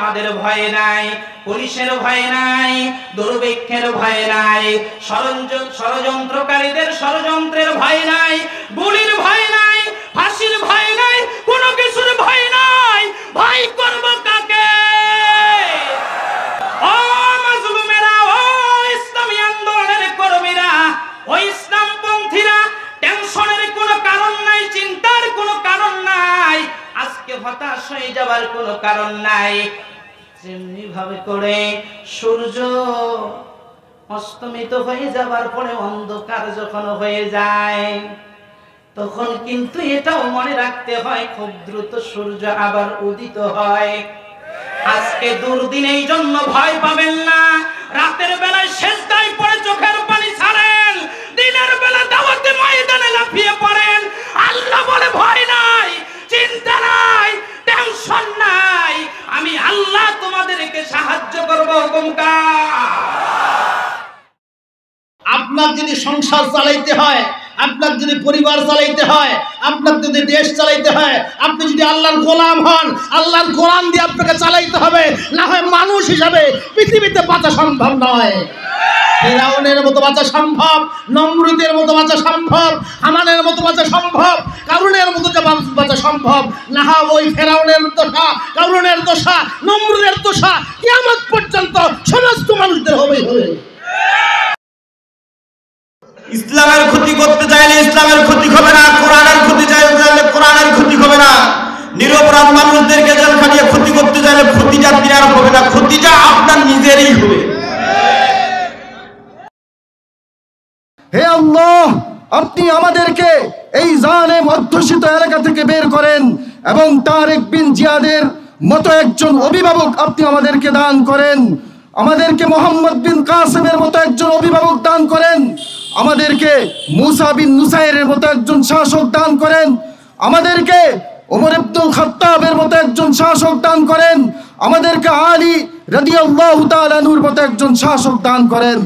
আমাদের ভয় নাই, পুলিশের ভয় নাই, দুর্ভিক্ষের ভয় নাই, ষড়যন্ত্রকারীদের ষড়যন্ত্রের ভয় নাই, গুলির ভয় নাই, ফাঁসির ভয় নাই, কোনো কিছুর ভয় নাই। ভয় করব কাকে? ও মাজলুমেরা, ও ইসলামী আন্দোলনের কর্মীরা, ও ইসলামপন্থীরা, টেনশনের কোনো কারণ নাই, চিন্তার কোনো কারণ নাই, আজকে হতাশ হয়ে যাবার কোনো কারণ নাই। যেমনি ভাবে করে সূর্য অস্তমিত হয়ে যাবার পরে অন্ধকার যখন হয়ে যায়, তখন কিন্তু এটাও মনে রাখতে হয় খুব দ্রুত সূর্য আবার উদিত হয়। আজকে দুর্দিন, এই জন্য ভয় পাবেন না। রাতের বেলায় সেজদায় পড়ে চোখের পানি ছাড়েন, দিনের বেলা দাওয়াতে ময়দানে লাফিয়ে পড়েন। আল্লাহ বলে ভয় নাই, চিন্তা নাই, টেনশন নাই, আমি আল্লাহ তোমাদেরকে সাহায্য করব। আপনার যদি সংসার চালাইতে হয়, আপনার যদি পরিবার চালাইতে হয়, আপনার যদি দেশ চালাইতে হয়, আপনি যদি আল্লাহর গোলাম হন, আল্লাহর কোরআন দিয়ে আপনাকে চালাইতে হবে, না হয় মানুষ হিসাবে পৃথিবীতে বাঁচা সম্ভব নয়। ফিরাউনের মতো বাঁচা সম্ভব, নমরুদের মতো বাঁচা সম্ভব, হামানের মতো বাঁচা সম্ভব, কারুনের মতো বাঁচা সম্ভব না। ওই ফিরাউনের দশা, কারুনের দশা, নমরুদের দশা কিয়ামত পর্যন্ত সমস্ত মানুষদের হবে। ইসলামের ক্ষতি করতে চাইলে ইসলামের ক্ষতি হবে না, কোরআনের ক্ষতি চাইলে কোরআনের ক্ষতি হবে না। নিরপরাধ মানুষদেরকে জেল খাটিয়ে ক্ষতি করতে চাইলে ক্ষতিটা দিনার হবে না, ক্ষতিটা আপনার নিজেরই হবে। হে আল্লাহ, আপনি আমাদেরকে এই জালেম অধ্যুষিত এলাকা থেকে বের করেন এবং তারেক বিন জিয়াদের মতো একজন অভিভাবক আপনি আমাদেরকে দান করেন। আমাদেরকে মোহাম্মদ বিন কাসেমের মতো একজন অভিভাবক দান করেন। আমাদেরকে মুসা বিন নুসাইরের মতো একজন শাসক দান করেন। আমাদেরকে ওমর ইবনুল খাত্তাবের মতো একজন শাসক দান করেন। আমাদেরকে আলী রাদিয়াল্লাহু তাআলা আনহুর মতো একজন শাসক দান করেন।